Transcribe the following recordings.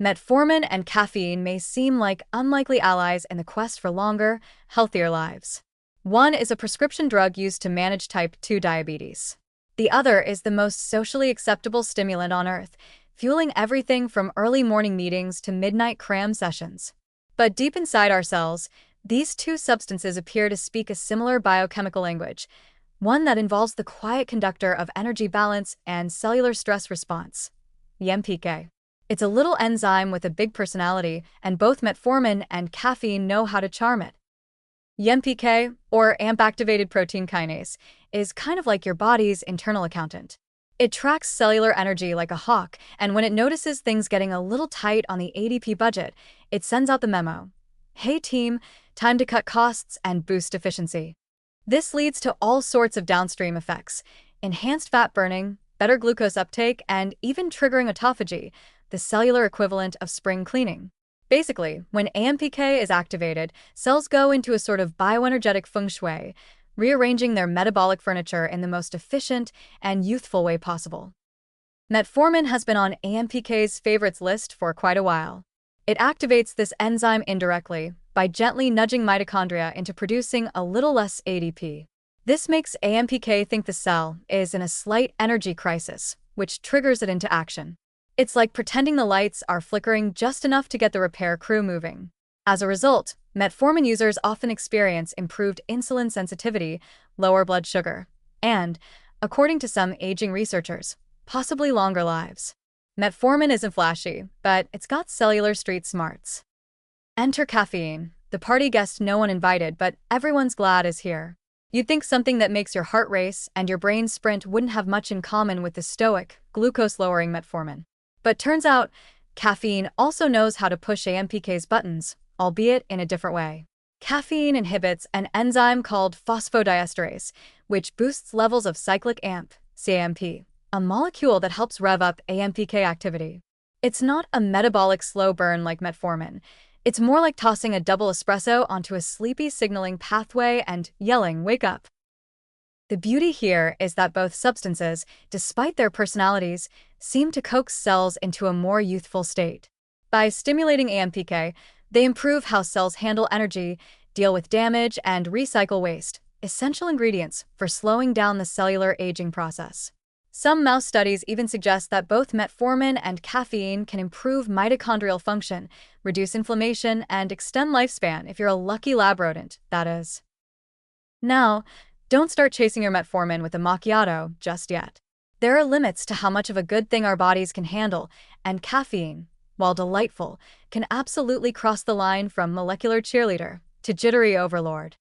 Metformin and caffeine may seem like unlikely allies in the quest for longer, healthier lives. One is a prescription drug used to manage type 2 diabetes. The other is the most socially acceptable stimulant on Earth, fueling everything from early morning meetings to midnight cram sessions. But deep inside our cells, these two substances appear to speak a similar biochemical language, one that involves the quiet conductor of energy balance and cellular stress response, MPK. It's a little enzyme with a big personality, and both metformin and caffeine know how to charm it. MPK, or AMP-activated protein kinase, is kind of like your body's internal accountant. It tracks cellular energy like a hawk, and when it notices things getting a little tight on the ADP budget, it sends out the memo. Hey team, time to cut costs and boost efficiency. This leads to all sorts of downstream effects: enhanced fat burning, better glucose uptake, and even triggering autophagy, the cellular equivalent of spring cleaning. Basically, when AMPK is activated, cells go into a sort of bioenergetic feng shui, rearranging their metabolic furniture in the most efficient and youthful way possible. Metformin has been on AMPK's favorites list for quite a while. It activates this enzyme indirectly by gently nudging mitochondria into producing a little less ADP. This makes AMPK think the cell is in a slight energy crisis, which triggers it into action. It's like pretending the lights are flickering just enough to get the repair crew moving. As a result, metformin users often experience improved insulin sensitivity, lower blood sugar, and, according to some aging researchers, possibly longer lives. Metformin isn't flashy, but it's got cellular street smarts. Enter caffeine, the party guest no one invited but everyone's glad is here. You'd think something that makes your heart race and your brain sprint wouldn't have much in common with the stoic, glucose-lowering metformin. But turns out, caffeine also knows how to push AMPK's buttons, albeit in a different way. Caffeine inhibits an enzyme called phosphodiesterase, which boosts levels of cyclic AMP, CAMP, a molecule that helps rev up AMPK activity. It's not a metabolic slow burn like metformin. It's more like tossing a double espresso onto a sleepy signaling pathway and yelling, "Wake up!" The beauty here is that both substances, despite their personalities, seem to coax cells into a more youthful state. By stimulating AMPK, they improve how cells handle energy, deal with damage, and recycle waste, essential ingredients for slowing down the cellular aging process. Some mouse studies even suggest that both metformin and caffeine can improve mitochondrial function, reduce inflammation, and extend lifespan if you're a lucky lab rodent, that is. Now, don't start chasing your metformin with a macchiato just yet. There are limits to how much of a good thing our bodies can handle, and caffeine, while delightful, can absolutely cross the line from molecular cheerleader to jittery overlord.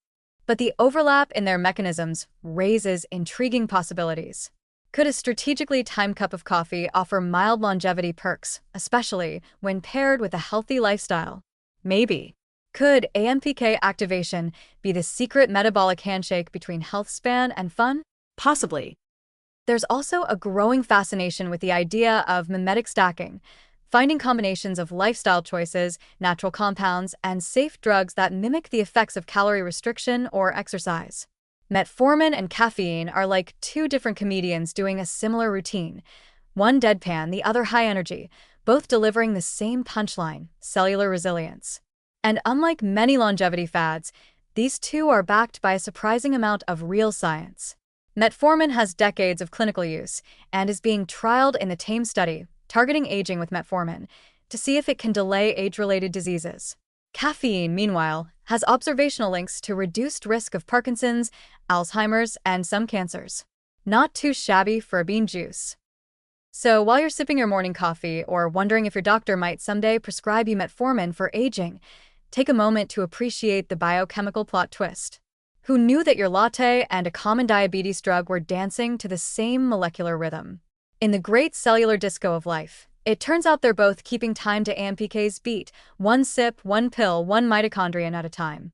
But the overlap in their mechanisms raises intriguing possibilities. Could a strategically timed cup of coffee offer mild longevity perks, especially when paired with a healthy lifestyle? Maybe. Could AMPK activation be the secret metabolic handshake between health span and fun? Possibly. There's also a growing fascination with the idea of mimetic stacking, finding combinations of lifestyle choices, natural compounds, and safe drugs that mimic the effects of calorie restriction or exercise. Metformin and caffeine are like two different comedians doing a similar routine. One deadpan, the other high energy, both delivering the same punchline, cellular resilience. And unlike many longevity fads, these two are backed by a surprising amount of real science. Metformin has decades of clinical use and is being trialed in the TAME study, targeting aging with metformin, to see if it can delay age-related diseases. Caffeine, meanwhile, has observational links to reduced risk of Parkinson's, Alzheimer's, and some cancers. Not too shabby for a bean juice. So while you're sipping your morning coffee or wondering if your doctor might someday prescribe you metformin for aging, take a moment to appreciate the biochemical plot twist. Who knew that your latte and a common diabetes drug were dancing to the same molecular rhythm? In the great cellular disco of life, it turns out they're both keeping time to AMPK's beat, one sip, one pill, one mitochondrion at a time.